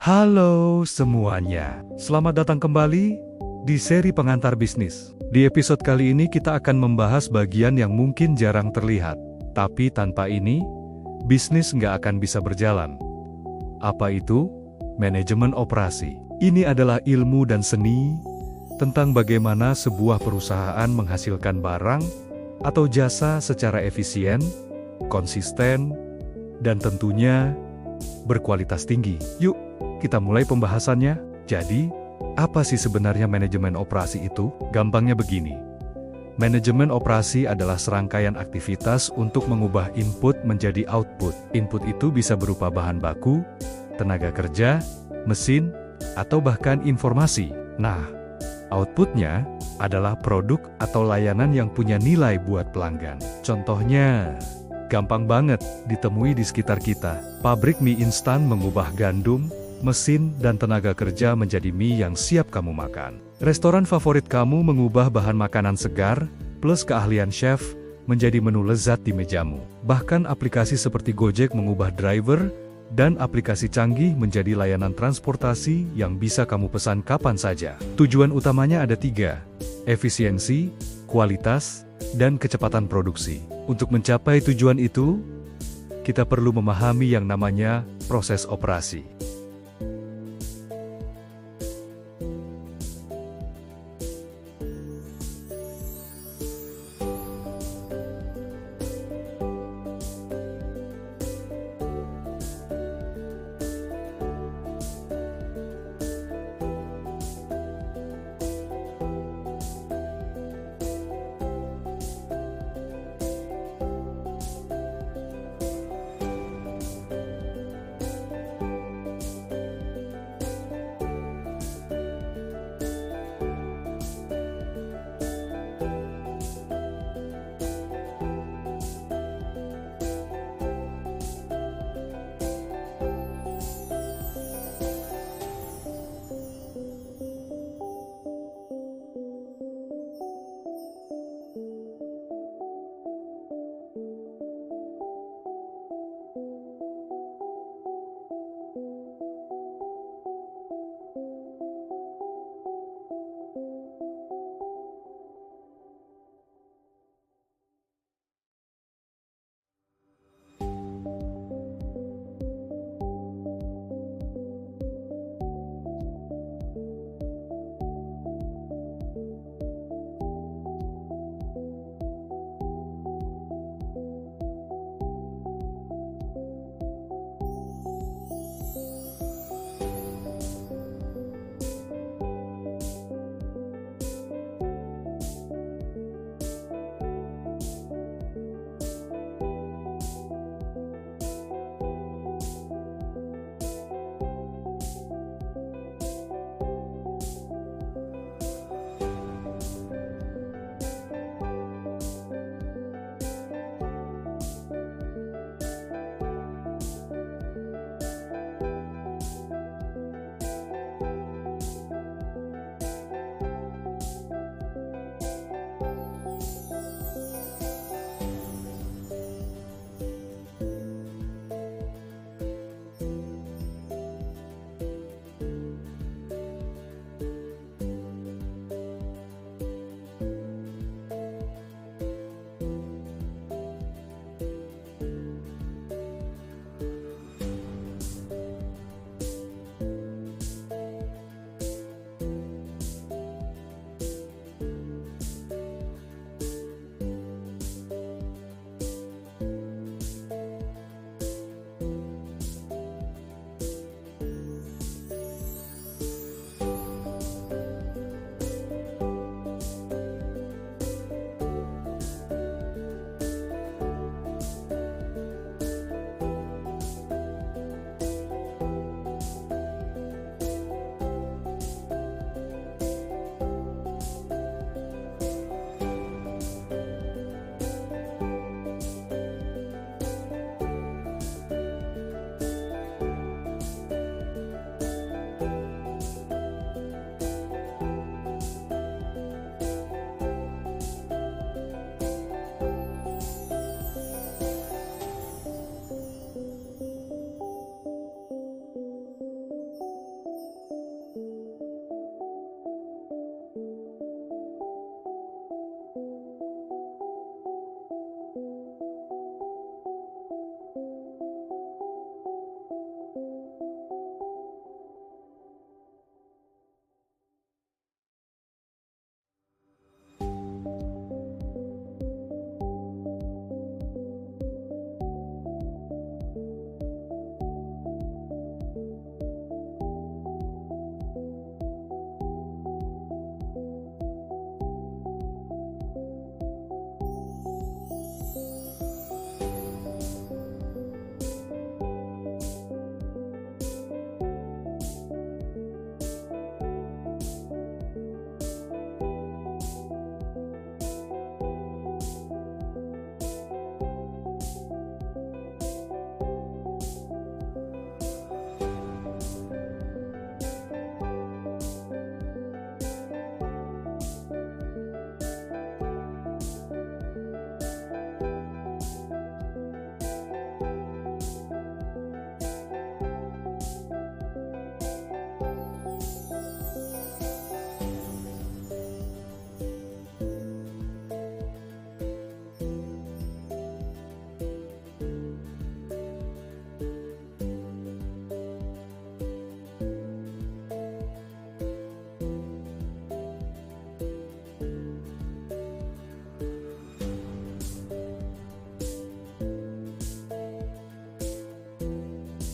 Halo semuanya, selamat datang kembali di seri pengantar bisnis. Di episode kali ini kita akan membahas bagian yang mungkin jarang terlihat, tapi tanpa ini, bisnis nggak akan bisa berjalan. Apa itu? Manajemen operasi. Ini adalah ilmu dan seni tentang bagaimana sebuah perusahaan menghasilkan barang atau jasa secara efisien, konsisten, dan tentunya berkualitas tinggi. Yuk, kita mulai pembahasannya. Jadi, apa sih sebenarnya manajemen operasi itu? Gampangnya begini. Manajemen operasi adalah serangkaian aktivitas untuk mengubah input menjadi output. Input itu bisa berupa bahan baku, tenaga kerja, mesin, atau bahkan informasi. Nah, outputnya adalah produk atau layanan yang punya nilai buat pelanggan. Contohnya, gampang banget ditemui di sekitar kita. Pabrik mie instan mengubah gandum, mesin, dan tenaga kerja menjadi mie yang siap kamu makan. Restoran favorit kamu mengubah bahan makanan segar, plus keahlian chef, menjadi menu lezat di mejamu. Bahkan aplikasi seperti Gojek mengubah driver, dan aplikasi canggih menjadi layanan transportasi yang bisa kamu pesan kapan saja. Tujuan utamanya ada 3, efisiensi, kualitas, dan kecepatan produksi. Untuk mencapai tujuan itu, kita perlu memahami yang namanya proses operasi.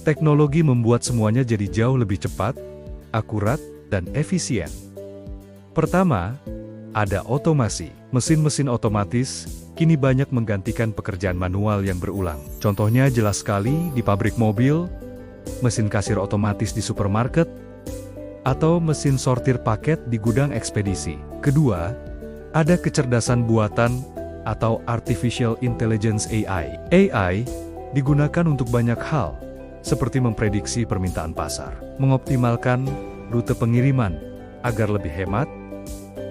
Teknologi membuat semuanya jadi jauh lebih cepat, akurat, dan efisien. Pertama, ada otomasi. Mesin-mesin otomatis kini banyak menggantikan pekerjaan manual yang berulang. Contohnya jelas sekali di pabrik mobil, mesin kasir otomatis di supermarket, atau mesin sortir paket di gudang ekspedisi. Kedua, ada kecerdasan buatan atau Artificial Intelligence AI. AI digunakan untuk banyak hal, seperti memprediksi permintaan pasar, mengoptimalkan rute pengiriman agar lebih hemat,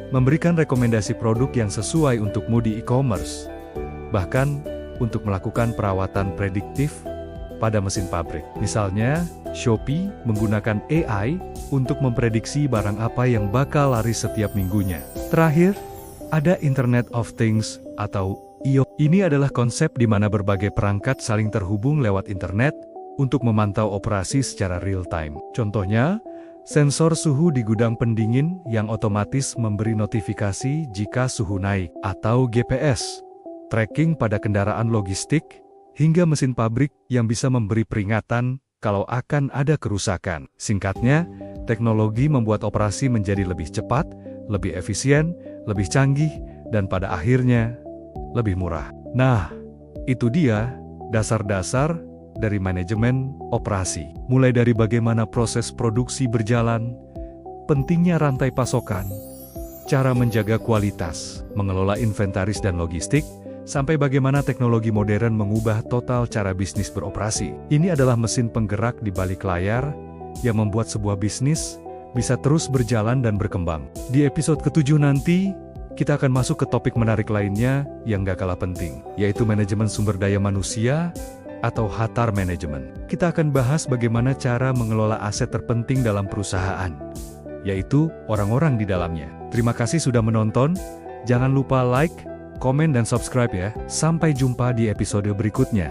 memberikan rekomendasi produk yang sesuai untukmu di e-commerce, bahkan untuk melakukan perawatan prediktif pada mesin pabrik. Misalnya, Shopee menggunakan AI untuk memprediksi barang apa yang bakal laris setiap minggunya. Terakhir, ada Internet of Things atau IoT. Ini adalah konsep di mana berbagai perangkat saling terhubung lewat internet untuk memantau operasi secara real-time. Contohnya, sensor suhu di gudang pendingin yang otomatis memberi notifikasi jika suhu naik, atau GPS, tracking pada kendaraan logistik, hingga mesin pabrik yang bisa memberi peringatan kalau akan ada kerusakan. Singkatnya, teknologi membuat operasi menjadi lebih cepat, lebih efisien, lebih canggih, dan pada akhirnya, lebih murah. Nah, itu dia dasar-dasar dari manajemen operasi. Mulai dari bagaimana proses produksi berjalan, pentingnya rantai pasokan, cara menjaga kualitas, mengelola inventaris dan logistik, sampai bagaimana teknologi modern mengubah total cara bisnis beroperasi. Ini adalah mesin penggerak di balik layar yang membuat sebuah bisnis bisa terus berjalan dan berkembang. Di episode ke-7 nanti, kita akan masuk ke topik menarik lainnya yang gak kalah penting, yaitu manajemen sumber daya manusia atau HR Management. Kita akan bahas bagaimana cara mengelola aset terpenting dalam perusahaan, yaitu orang-orang di dalamnya. Terima kasih sudah menonton, jangan lupa like, komen dan subscribe ya. Sampai jumpa di episode berikutnya.